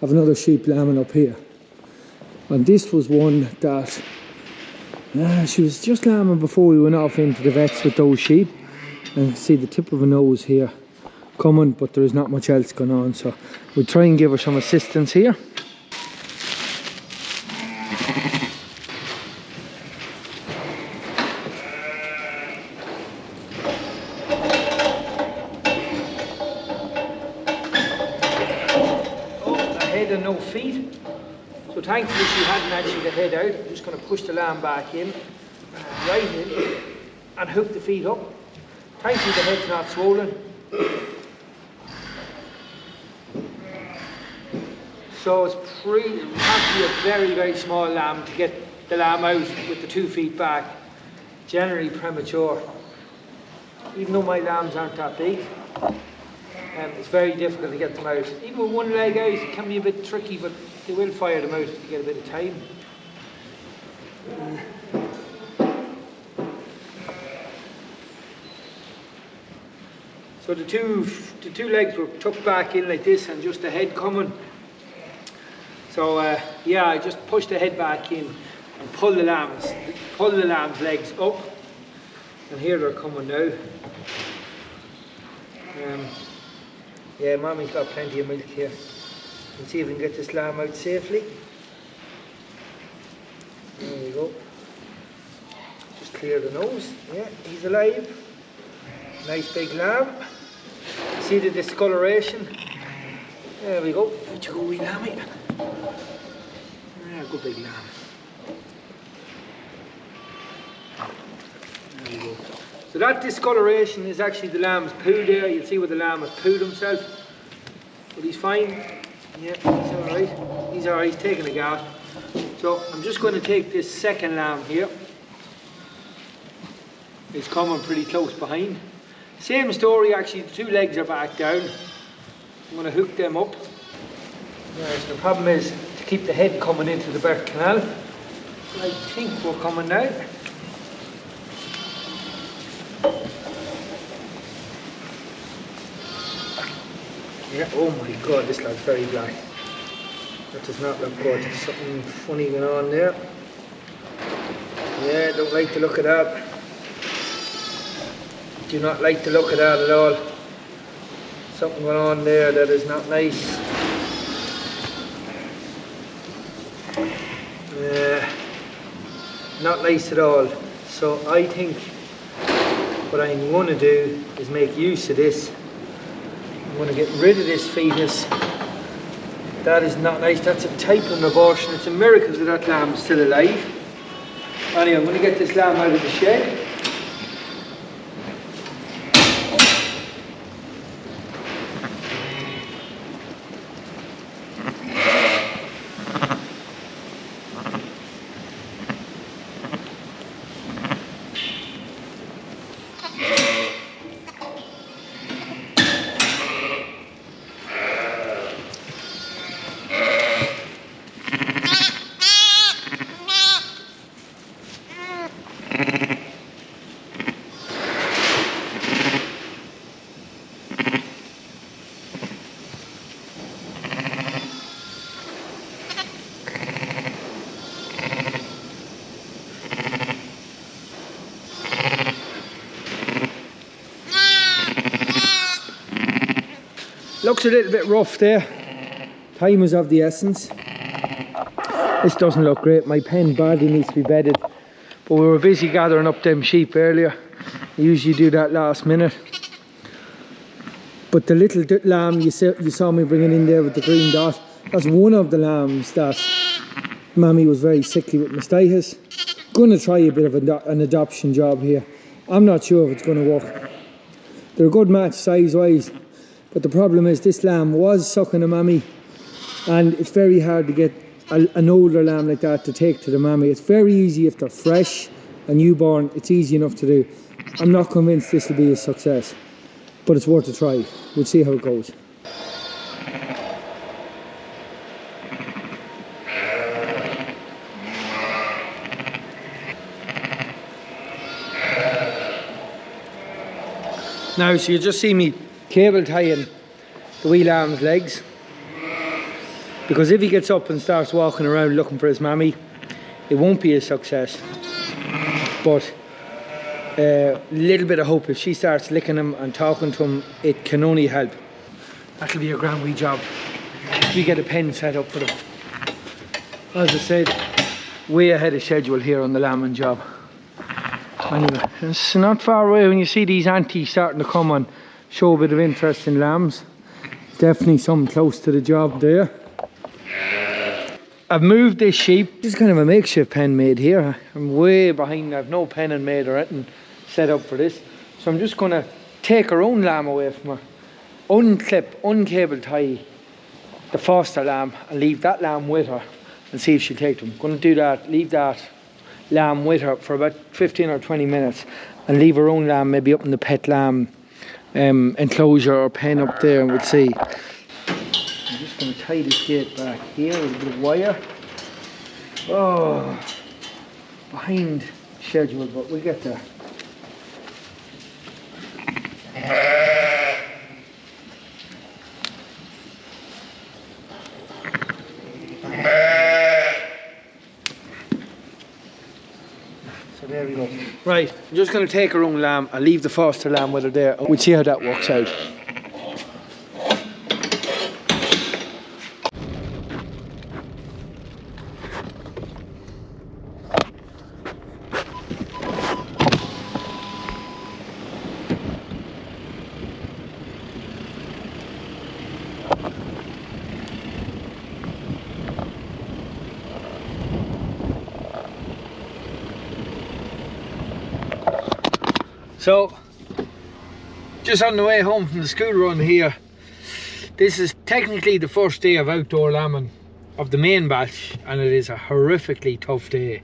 of another sheep lambing up here. And this was one that she was just lambing before we went off into the vets with those sheep. And you can see the tip of her nose here coming, but there is not much else going on, so we'll try and give her some assistance here. And no feet, so thankfully she hadn't actually the head out. I'm just going to push the lamb back in, right in, and hook the feet up. Thankfully the head's not swollen. So it has to be a very, very small lamb to get the lamb out with the 2 feet back. Generally premature. Even though my lambs aren't that big, it's very difficult to get them out. Even with one leg out, it can be a bit tricky, but they will fire them out if you get a bit of time. So the two legs were tucked back in like this, and just the head coming. So yeah, I just push the head back in and pull the lamb's legs up, and here they're coming now. Yeah, Mommy's got plenty of milk here. Let's see if we can get this lamb out safely. There we go. Just clear the nose. Yeah, he's alive. Nice big lamb. See the discoloration? There we go. Out you go, wee lammy. Yeah, good big lamb. There we go. So that discoloration is actually the lamb's poo there. You'll see where the lamb has pooed himself. But he's fine. Yeah, he's alright. He's alright, he's taking a gas. So I'm just going to take this second lamb here. It's coming pretty close behind. Same story actually, the 2 legs are back down. I'm going to hook them up. Right, so the problem is to keep the head coming into the birth canal. I think we're coming now. Yeah, oh my god, this looks very black. That does not look good. There's something funny going on there. Yeah, don't like the look of that. Do not like the look of that at all. Something going on there that is not nice. Not nice at all. So I think what I'm going to do is make use of this. I'm going to get rid of this fetus. That is not nice. That's a type of abortion. It's a miracle that that lamb's still alive. Anyway, I'm going to get this lamb out of the shed. Looks a little bit rough there. Time is of the essence. This doesn't look great. My pen badly needs to be bedded. But we were busy gathering up them sheep earlier. I usually do that last minute. But the little lamb you saw me bringing in there with the green dot, that's one of the lambs that Mammy was very sickly with mastitis. Going to try a bit of an adoption job here. I'm not sure if it's going to work. They're a good match size wise. But the problem is this lamb was sucking a mammy, and it's very hard to get an older lamb like that to take to the mammy. It's very easy if they're fresh and newborn, it's easy enough to do. I'm not convinced this will be a success, but it's worth a try. We'll see how it goes. Now, so you just see me cable tying the wee lamb's legs. because if he gets up and starts walking around looking for his mammy, it won't be a success. But a little bit of hope, if she starts licking him and talking to him, it can only help. That'll be a grand wee job. We get a pen set up for them. As I said, way ahead of schedule here on the lambing job. Anyway, it's not far away. When you see these aunties starting to come and show a bit of interest in lambs, definitely something close to the job there. I've moved this sheep. This is kind of a makeshift pen made here. I'm way behind. I've no pen made or anything set up for this. So I'm just going to take her own lamb away from her, unclip, uncable tie the foster lamb and leave that lamb with her and see if she'll take them. I'm going to do that, leave that lamb with her for about 15 or 20 minutes and leave her own lamb maybe up in the pet lamb enclosure or pen up there, and we'll see. I'm just going to tie this gate back here with a bit of wire. Oh, behind schedule, but we'll get there. So there we go. Right, I'm just going to take her own lamb. I'll leave the foster lamb with her there. We'll see how that works out. So, just on the way home from the school run here, this is technically the first day of outdoor lambing of the main batch, and it is a horrifically tough day.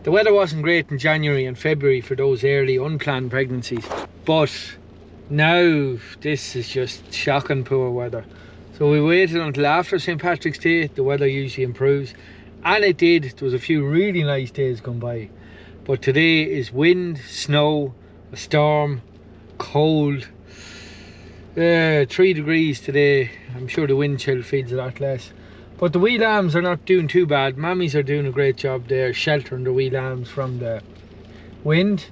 The weather wasn't great in January and February for those early unplanned pregnancies, but now this is just shocking poor weather. So we waited until after St. Patrick's Day. The weather usually improves, and it did. There was a few really nice days gone by. But today is wind, snow, a storm, cold. 3 degrees today. I'm sure the wind chill feels a lot less. But the wee lambs are not doing too bad. Mammies are doing a great job there, sheltering the wee lambs from the wind.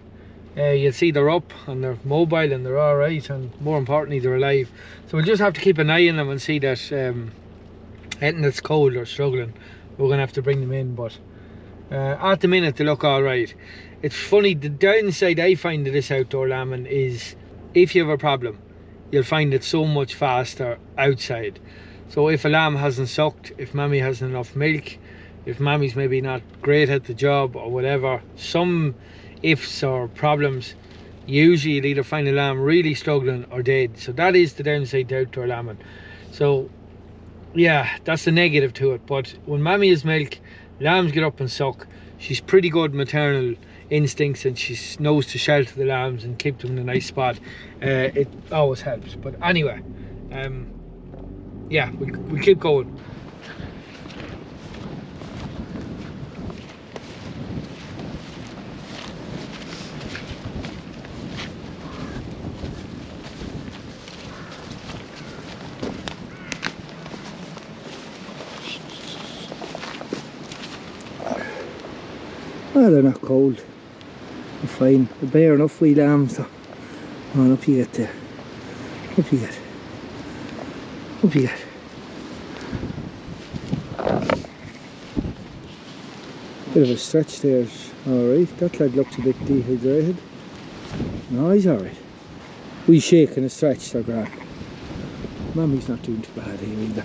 You'll see they're up and they're mobile and they're alright, and more importantly they're alive. So we'll just have to keep an eye on them and see that anything that's cold or struggling, we're going to have to bring them in. But at the minute they look alright. It's funny, the downside I find of this outdoor lambing is if you have a problem, you'll find it so much faster outside. So if a lamb hasn't sucked, if mammy hasn't enough milk, if mammy's maybe not great at the job or whatever, some ifs or problems, usually you'll either find a lamb really struggling or dead. So that is the downside to outdoor lambing. So yeah, that's the negative to it. But when mammy has milk, lambs get up and suck. She's pretty good maternal instincts, and she knows to shelter the lambs and keep them in a nice spot. It always helps. But anyway, yeah, we'll keep going. Oh, they're not cold. They're fine. They're bare enough wee lambs though. Come on, up you get there. Up you get. Up you get. Bit of a stretch there. Alright, that lad looks a bit dehydrated. No, he's alright. We shake and a stretch, they're grand. Mammy's not doing too bad here either.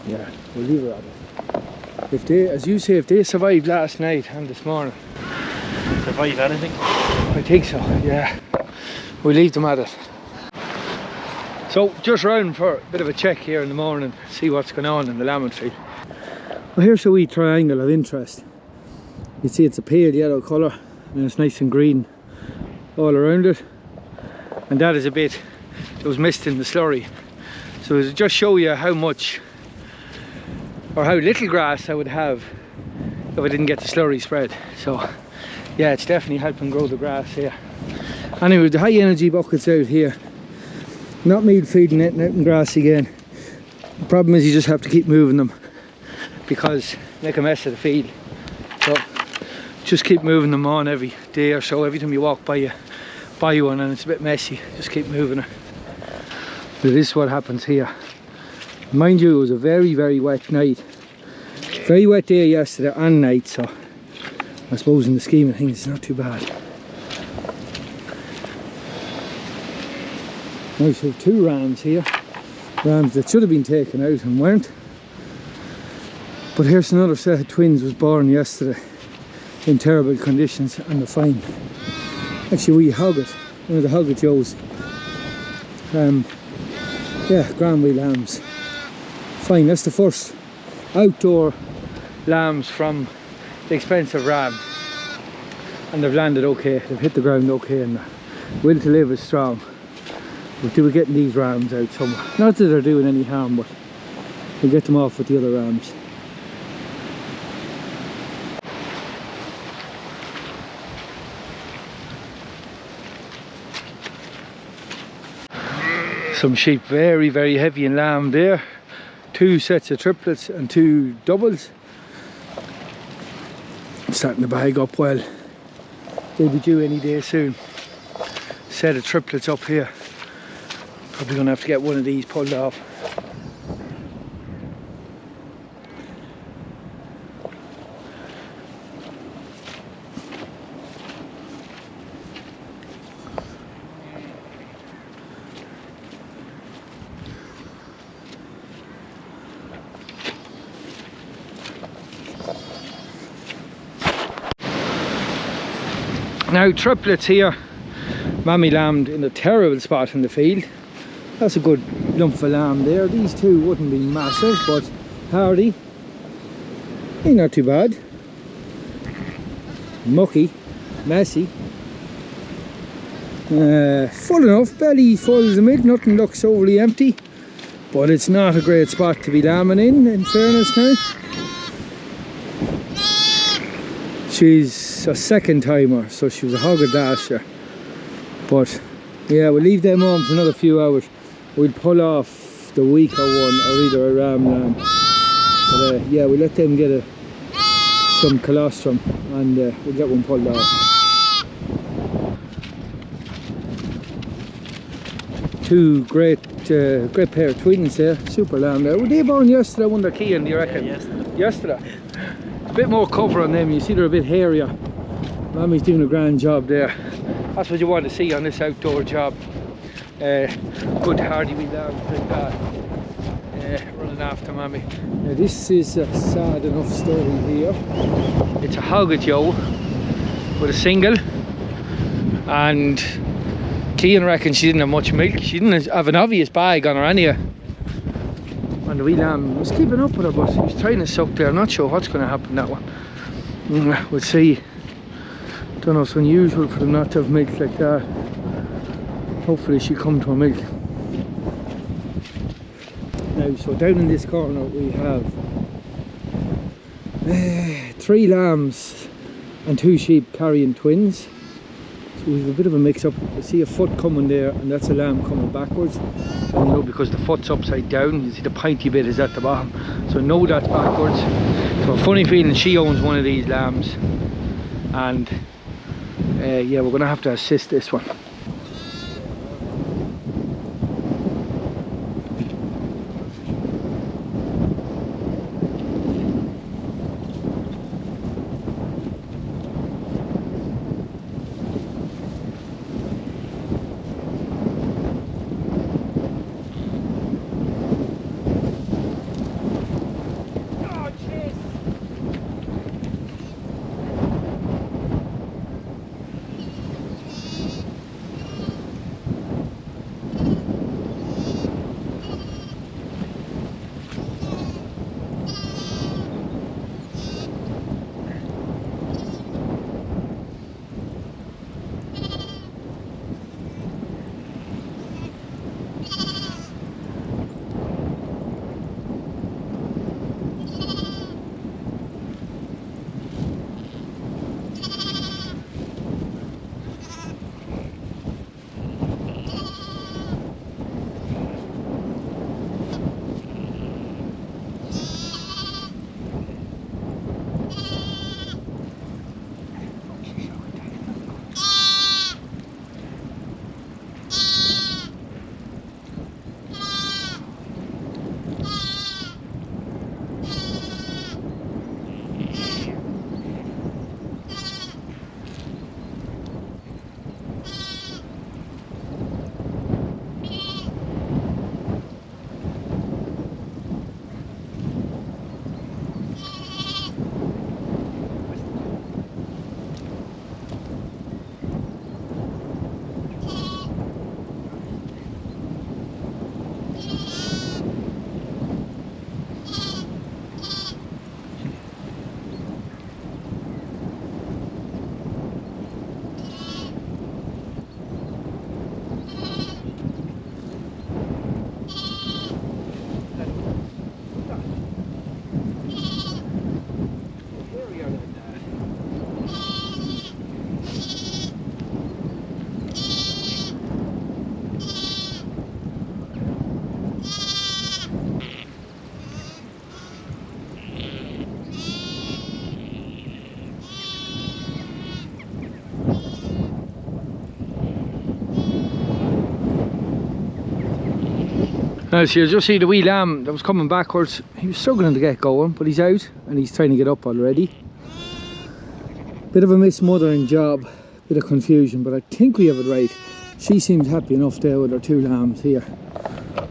Yeah, we'll leave her at it. If they, as you say, if they survived last night and this morning. Survive anything? I think so, yeah. We'll leave them at it. So, just round for a bit of a check here in the morning, see what's going on in the lambing field. Well, here's a wee triangle of interest. You see it's a pale yellow colour and it's nice and green all around it. And that is a bit that was missed in the slurry. So to just show you how much or how little grass I would have if I didn't get the slurry spread. So yeah, it's definitely helping grow the grass here. Anyway, the high energy buckets out here, Not meal feeding it, out in grass again. The problem is you just have to keep moving them because make a mess of the field. So just keep moving them on every day or so. Every time you walk by one and it's a bit messy, just keep moving it. But this is what happens here. Mind you, it was a very, very wet night. Very wet day yesterday and night, so I suppose in the scheme of things it's not too bad. Nice, we have 2 rams here. Rams that should have been taken out and weren't. But here's another set of twins was born yesterday in terrible conditions and they're fine. Actually we hog it, one of the hog it ewes. Yeah, grand wee lambs. Fine, that's the first outdoor lambs from the expensive ram. And they've landed okay, they've hit the ground okay and the will to live is strong. But they were getting these rams out somewhere. Not that they're doing any harm, but we'll get them off with the other rams. Some sheep very, very heavy in lamb there. 2 sets of triplets and 2 doubles. Starting to bag up well. They'll be due any day soon. Set of triplets up here. Probably gonna have to get one of these pulled off. Now triplets here, mammy lambed in a terrible spot in the field. That's a good lump of lamb there. These 2 wouldn't be massive, but hardy. Ain't not too bad. Mucky, messy. Full enough, belly full as a milk, nothing looks overly empty. But it's not a great spot to be lambing in fairness now. She's a second timer, so she was a hogger last year. But yeah, we'll leave them on for another few hours. We'll pull off the weaker one or either a ram lamb. But yeah, we'll let them get some colostrum and we'll get one pulled off. 2 great pair of twins there, super lamb there. Were they born yesterday? I wonder, Cian, do you reckon? Yeah, yesterday. A bit more cover on them, you see they're a bit hairier. Mammy's doing a grand job there. That's what you want to see on this outdoor job. Good hardy wee lambs like that, running after mammy. Now this is a sad enough story here. It's a hogget ewe with a single, and Cian reckons she didn't have much milk. She didn't have an obvious bag on her anyway. And the wee lamb was keeping up with her, but he was trying to suck there. I'm not sure what's going to happen that one. We'll see. Don't know, it's unusual for them not to have milk like that. Hopefully she'll come to her milk. Now, so down in this corner we have 3 lambs and 2 sheep carrying twins. So we have a bit of a mix up. I see a foot coming there and that's a lamb coming backwards. And you know, because the foot's upside down, you see the pointy bit is at the bottom. So I know that's backwards. So a funny feeling she owns one of these lambs. And yeah, we're going to have to assist this one. As you just see the wee lamb that was coming backwards, he was struggling to get going, but he's out and he's trying to get up already. Bit of a mismothering job, bit of confusion, but I think we have it right. She seems happy enough there with her 2 lambs here.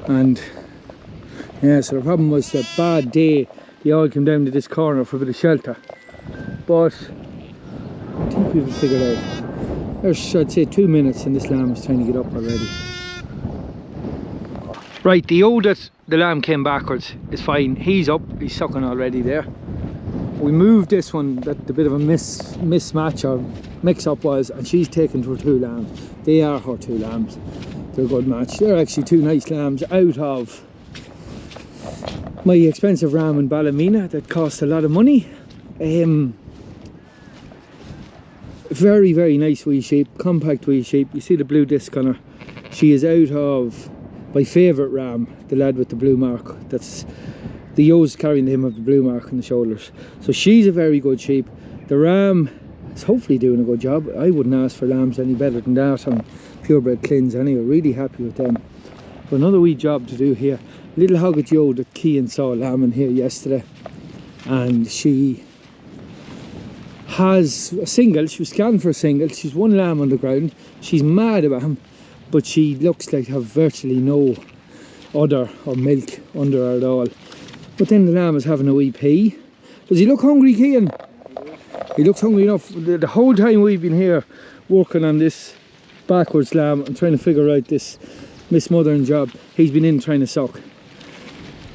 And yeah, so the problem was the bad day. They all came down to this corner for a bit of shelter. But I think we've figured out. There's, I'd say, 2 minutes and this lamb is trying to get up already. Right, the old that the lamb came backwards is fine. He's up, he's sucking already there. We moved this one, that the bit of a mismatch or mix-up was, and she's taken to her 2 lambs. They are her 2 lambs. They're a good match. They're actually 2 nice lambs out of my expensive ram in Ballymena that cost a lot of money. Very, very nice wee sheep, compact wee sheep. You see the blue disc on her. She is out of my favourite ram, the lad with the blue mark. That's the ewes carrying him of the blue mark on the shoulders. So she's a very good sheep. The ram is hopefully doing a good job. I wouldn't ask for lambs any better than that on purebred clins anyway. Really happy with them. But another wee job to do here. Little hogget ewe that Cian saw a lamb in here yesterday, and she has a single. She was scanning for a single. She's 1 lamb on the ground. She's mad about him, but she looks like to have virtually no udder or milk under her at all. But then the lamb is having a wee pee. Does he look hungry, Cian? He looks hungry enough. The whole time we've been here working on this backwards lamb and trying to figure out this mismothering job, he's been in trying to suck.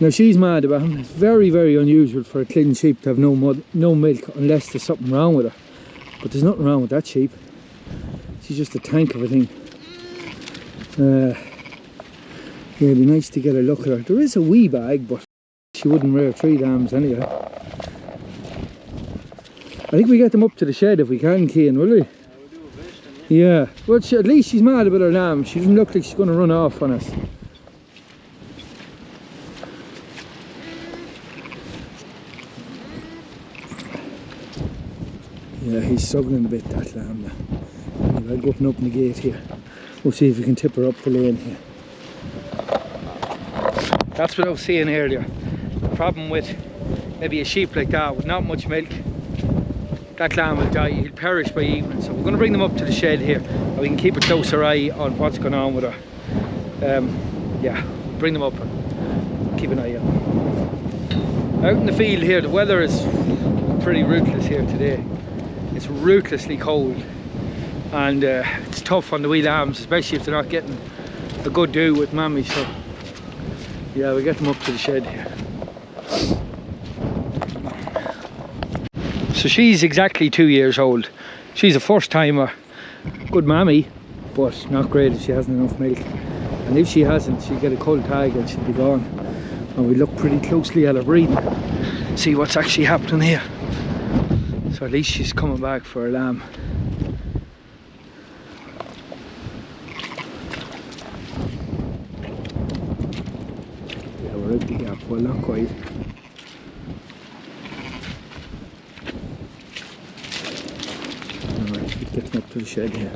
Now she's mad about him. It's very, very unusual for a clin sheep to have no milk unless there's something wrong with her. But there's nothing wrong with that sheep. She's just a tank of a thing. Yeah, it'd be nice to get a look at her. There is a wee bag, but she wouldn't rear 3 lambs anyway. I think we get them up to the shed if we can, Cian, will we? Yeah, well, at least she's mad about her lamb. She doesn't look like she's going to run off on us. Yeah, he's struggling a bit, that lamb now. Anyway, I'll go up and open the gate here. We'll see if we can tip her up the lane here. That's what I was saying earlier. The problem with maybe a sheep like that with not much milk, that lamb will die, he'll perish by evening. So we're going to bring them up to the shed here and we can keep a closer eye on what's going on with her. Yeah, bring them up and keep an eye on them. Out in the field here, the weather is pretty ruthless here today. It's ruthlessly cold and it's tough on the wee lambs, especially if they're not getting a good do with mammy. So yeah, we get them up to the shed here. So she's exactly 2 years old. She's a first timer. Good mammy, but not great if she hasn't enough milk. And if she hasn't, she'll get a cold tag and she'll be gone. And we look pretty closely at her breeding, see what's actually happening here. So at least she's coming back for her lamb. Yeah, we're out the gap, well, not quite. Alright, get them up to the shed here.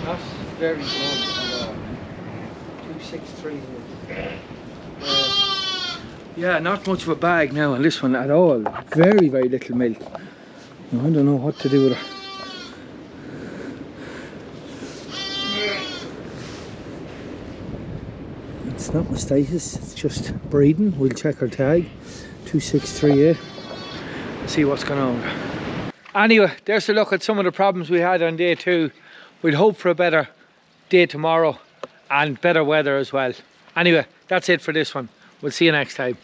Not very good at all. 263. Yeah, not much of a bag now on this one at all. Very, very little milk. Now, I don't know what to do with her. It's not mastitis, it's just breeding. We'll check her tag. 2638. See what's going on with her. Anyway, there's a look at some of the problems we had on day 2. We'll hope for a better day tomorrow and better weather as well. Anyway, that's it for this one. We'll see you next time.